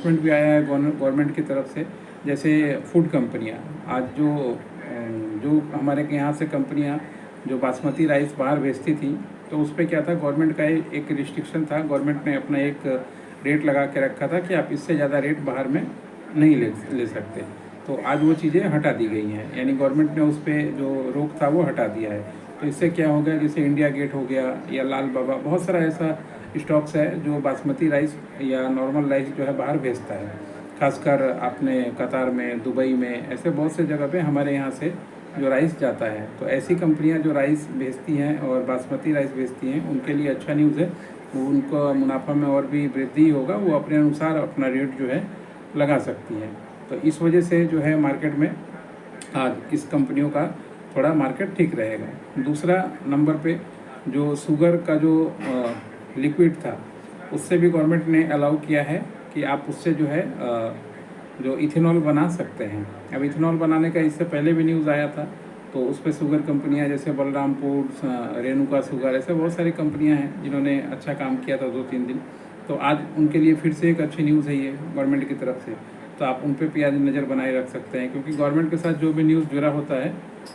Announcement भी आया है गवर्नमेंट की तरफ से। जैसे फूड कंपनियाँ आज जो हमारे के यहाँ से कंपनियाँ जो बासमती राइस बाहर भेजती थी, तो उस पर क्या था, गवर्नमेंट का एक रिस्ट्रिक्शन था। गवर्नमेंट ने अपना एक रेट लगा के रखा था कि आप इससे ज़्यादा रेट बाहर में नहीं ले सकते। तो आज वो चीज़ें हटा दी गई हैं, यानी गवर्नमेंट ने उस पर जो रोक था वो हटा दिया है। तो इससे क्या हो गया, जैसे इंडिया गेट हो गया या लाल बाबा, बहुत सारा ऐसा स्टॉक्स है जो बासमती राइस या नॉर्मल राइस जो है बाहर भेजता है। खासकर आपने कतार में, दुबई में, ऐसे बहुत से जगह पे हमारे यहाँ से जो राइस जाता है। तो ऐसी कंपनियां जो राइस भेजती हैं और बासमती राइस भेजती हैं, उनके लिए अच्छा न्यूज़ है। वो उनको मुनाफा में और भी वृद्धि होगा, वो अपने अनुसार अपना रेट जो है लगा सकती हैं। तो इस वजह से जो है मार्केट में आज इस कंपनियों का थोड़ा मार्केट ठीक रहेगा। दूसरा नंबर पे जो शुगर का जो लिक्विड था, उससे भी गवर्नमेंट ने अलाउ किया है कि आप उससे जो है जो इथेनॉल बना सकते हैं। अब इथेनॉल बनाने का इससे पहले भी न्यूज़ आया था, तो उस पर शुगर कंपनियां जैसे बलरामपुर, रेणुका शुगर, ऐसे बहुत सारी कंपनियां हैं जिन्होंने अच्छा काम किया था 2-3 दिन। तो आज उनके लिए फिर से एक अच्छी न्यूज़ है ये गवर्नमेंट की तरफ से। तो आप उन पर भी आज नज़र बनाए रख सकते हैं, क्योंकि गवर्नमेंट के साथ जो भी न्यूज़ जुड़ा होता है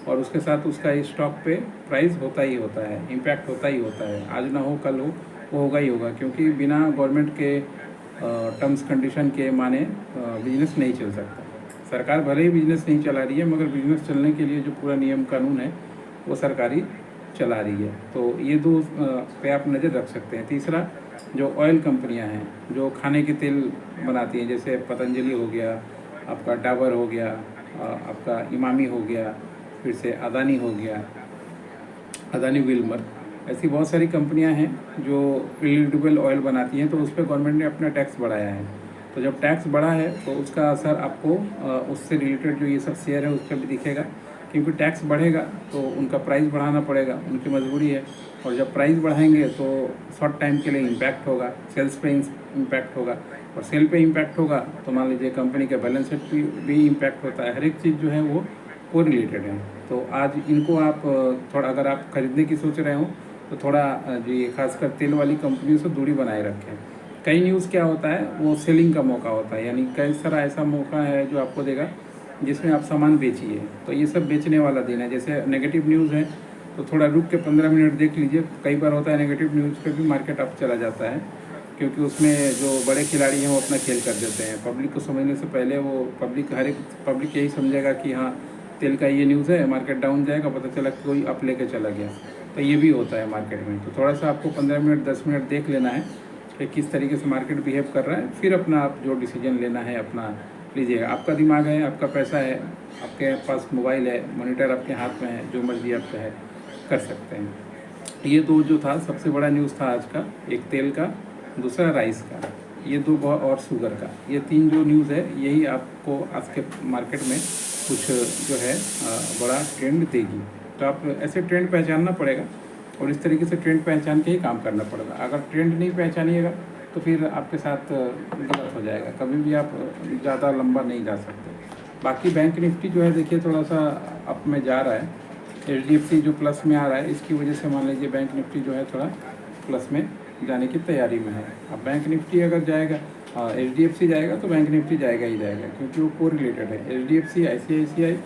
और उसके साथ उसका स्टॉक पे प्राइस होता ही होता है, इम्पैक्ट होता ही होता है। आज ना हो कल हो, वो होगा ही होगा, क्योंकि बिना गवर्नमेंट के टर्म्स कंडीशन के माने बिजनेस नहीं चल सकता। सरकार भले ही बिजनेस नहीं चला रही है, मगर बिजनेस चलने के लिए जो पूरा नियम कानून है वो सरकारी चला रही है। तो ये दो पे आप नज़र रख सकते हैं। तीसरा, जो ऑयल कंपनियां हैं जो खाने के तेल बनाती हैं, जैसे पतंजलि हो गया, आपका डाबर हो गया, आपका इमामी हो गया, फिर से अदानी हो गया, अदानी विल्मर, ऐसी बहुत सारी कंपनियां हैं जो रिन्यूएबल ऑयल बनाती हैं। तो उस पर गवर्नमेंट ने अपना टैक्स बढ़ाया है। तो जब टैक्स बढ़ा है तो उसका असर आपको उससे रिलेटेड जो ये सब शेयर है उस पर भी दिखेगा, क्योंकि टैक्स बढ़ेगा तो उनका प्राइस बढ़ाना पड़ेगा, उनकी मजबूरी है। और जब प्राइस बढ़ाएंगे तो शॉर्ट टाइम के लिए इम्पैक्ट होगा, सेल्स पे इम्पैक्ट होगा, और सेल पे इम्पैक्ट होगा तो मान लीजिए कंपनी के बैलेंस शीट भी इम्पैक्ट होता है। हर एक चीज़ जो है वो को रिलेटेड है। तो आज इनको आप थोड़ा, अगर आप खरीदने की सोच रहे हो तो थोड़ा जो ये खासकर तेल वाली कंपनियों से दूरी बनाए रखें। कई न्यूज़ क्या होता है, वो सेलिंग का मौका होता है, यानी कई सारा ऐसा मौका है जो आपको देगा जिसमें आप सामान बेचिए। तो ये सब बेचने वाला दिन है। जैसे नेगेटिव न्यूज़ है तो थोड़ा रुक के 15 मिनट देख लीजिए। कई बार होता है नेगेटिव न्यूज़ पे भी मार्केट अप चला जाता है, क्योंकि उसमें जो बड़े खिलाड़ी हैं वो अपना खेल कर देते हैं। पब्लिक को समझने से पहले वो हर एक पब्लिक यही समझेगा कि हाँ तेल का ये न्यूज़ है, मार्केट डाउन जाएगा, पता चला कोई अप लेके चला गया। तो ये भी होता है मार्केट में। तो थोड़ा सा आपको 15 मिनट 10 मिनट देख लेना है कि किस तरीके से मार्केट बिहेव कर रहा है, फिर अपना आप जो डिसीजन लेना है अपना लीजिएगा। आपका दिमाग है, आपका पैसा है, आपके पास मोबाइल है, मॉनिटर आपके हाथ में है, जो मर्जी आप है कर सकते हैं। ये दो जो था सबसे बड़ा न्यूज़ था आज का, एक तेल का, दूसरा राइस का, ये दो और शुगर का। ये तीन जो न्यूज़ है यही आपको आज के मार्केट में कुछ जो है बड़ा ट्रेंड देगी। तो आप ऐसे ट्रेंड पहचानना पड़ेगा और इस तरीके से ट्रेंड पहचान के ही काम करना पड़ेगा। अगर ट्रेंड नहीं पहचानिएगा तो फिर आपके साथ गलत हो जाएगा, कभी भी आप ज़्यादा लंबा नहीं जा सकते। बाकी बैंक निफ्टी जो है देखिए थोड़ा सा अप में जा रहा है। HDFC जो प्लस में आ रहा है, इसकी वजह से मान लीजिए बैंक निफ्टी जो है थोड़ा प्लस में जाने की तैयारी में है। अब बैंक निफ्टी अगर जाएगा, HDFC जाएगा तो बैंक निफ्टी जाएगा ही जाएगा, क्योंकि वो को रिलेटेड है। HDFC ICICI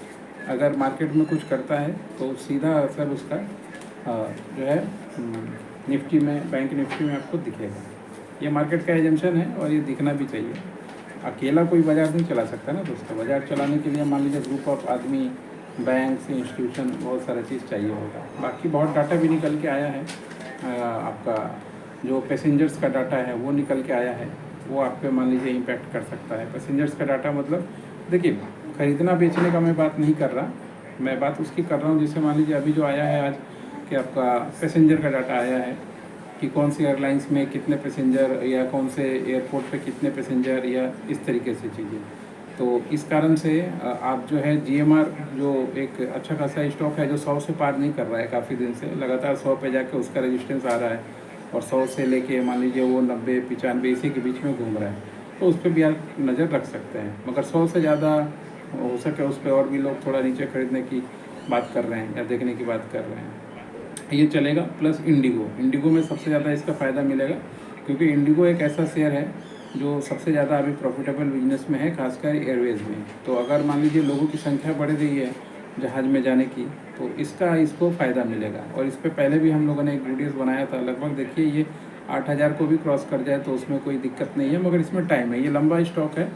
अगर मार्केट में कुछ करता है तो सीधा असर उसका जो है निफ्टी में, बैंक निफ्टी में आपको दिखेगा। ये मार्केट का एजम्पशन है और ये दिखना भी चाहिए। अकेला कोई बाज़ार नहीं चला सकता ना दोस्तों। बाज़ार चलाने के लिए मान लीजिए ग्रुप ऑफ आदमी, बैंक, इंस्टीट्यूशन, बहुत सारा चीज़ चाहिए होगा। बाकी बहुत डाटा भी निकल के आया है। आपका जो पैसेंजर्स का डाटा है वो निकल के आया है, वो आप पे मान लीजिए इम्पैक्ट कर सकता है। पैसेंजर्स का डाटा मतलब देखिए, खरीदना बेचने का मैं बात नहीं कर रहा, मैं बात उसकी कर रहा हूँ जैसे मान लीजिए अभी जो आया है आज कि आपका पैसेंजर का डाटा आया है कि कौन सी एयरलाइंस में कितने पैसेंजर, या कौन से एयरपोर्ट पे कितने पैसेंजर, या इस तरीके से चीज़ें। तो इस कारण से आप जो है GMR जो एक अच्छा खासा स्टॉक है जो 100 से पार नहीं कर रहा है काफ़ी दिन से, लगातार 100 पे जाके उसका रेजिस्टेंस आ रहा है, और 100 से लेके मान लीजिए वो 90, 95 इसी के बीच में घूम रहा है। तो उस पर भी आप नज़र रख सकते हैं, मगर 100 से ज़्यादा हो सके उस पर और भी लोग थोड़ा नीचे खरीदने की बात कर रहे हैं या देखने की बात कर रहे हैं, ये चलेगा। प्लस इंडिगो में सबसे ज़्यादा इसका फ़ायदा मिलेगा, क्योंकि इंडिगो एक ऐसा शेयर है जो सबसे ज़्यादा अभी प्रॉफिटेबल बिजनेस में है, खासकर एयरवेज़ में। तो अगर मान लीजिए लोगों की संख्या बढ़ रही है जहाज़ में जाने की, तो इसको फ़ायदा मिलेगा। और इस पे पहले भी हम लोगों ने एक वीडियोज़ बनाया था, लगभग देखिए ये 8,000 को भी क्रॉस कर जाए तो उसमें कोई दिक्कत नहीं है, मगर इसमें टाइम है, ये लंबा स्टॉक है।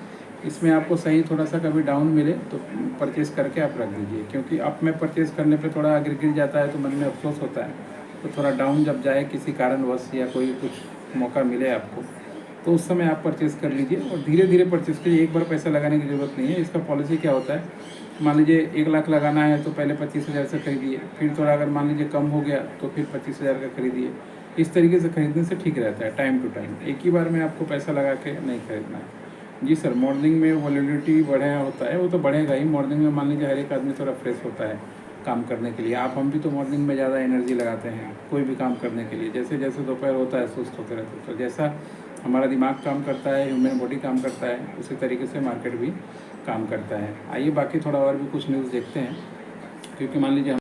इसमें आपको सही थोड़ा सा कभी डाउन मिले तो परचेज़ करके आप रख दीजिए, क्योंकि अप में परचेज़ करने पे थोड़ा अगर गिर जाता है तो मन में अफसोस होता है। तो थोड़ा डाउन जब जाए किसी कारणवश या कोई कुछ मौका मिले आपको, तो उस समय आप परचेज़ कर लीजिए और धीरे धीरे परचेज़ कीजिए। एक बार पैसा लगाने की ज़रूरत नहीं है। इसका पॉलिसी क्या होता है, मान लीजिए 1 लाख लगाना है तो पहले 25,000 से खरीदिए, फिर थोड़ा अगर मान लीजिए कम हो गया तो फिर 25,000 का खरीदिए। इस तरीके से खरीदने से ठीक रहता है, टाइम टू टाइम। एक ही बार में आपको पैसा लगा के नहीं खरीदना है। जी सर, मॉर्निंग में वॉलेटिलिटी बढ़ा होता है, वो तो बढ़ेगा ही। मॉर्निंग में मान लीजिए हर एक आदमी थोड़ा फ्रेश होता है काम करने के लिए। आप हम भी तो मॉर्निंग में ज़्यादा एनर्जी लगाते हैं कोई भी काम करने के लिए। जैसे जैसे दोपहर होता है सुस्त होते रहते हैं। तो जैसा हमारा दिमाग काम करता है, ह्यूमन बॉडी काम करता है, उसी तरीके से मार्केट भी काम करता है। आइए बाकी थोड़ा और भी कुछ न्यूज़ देखते हैं, क्योंकि मान लीजिए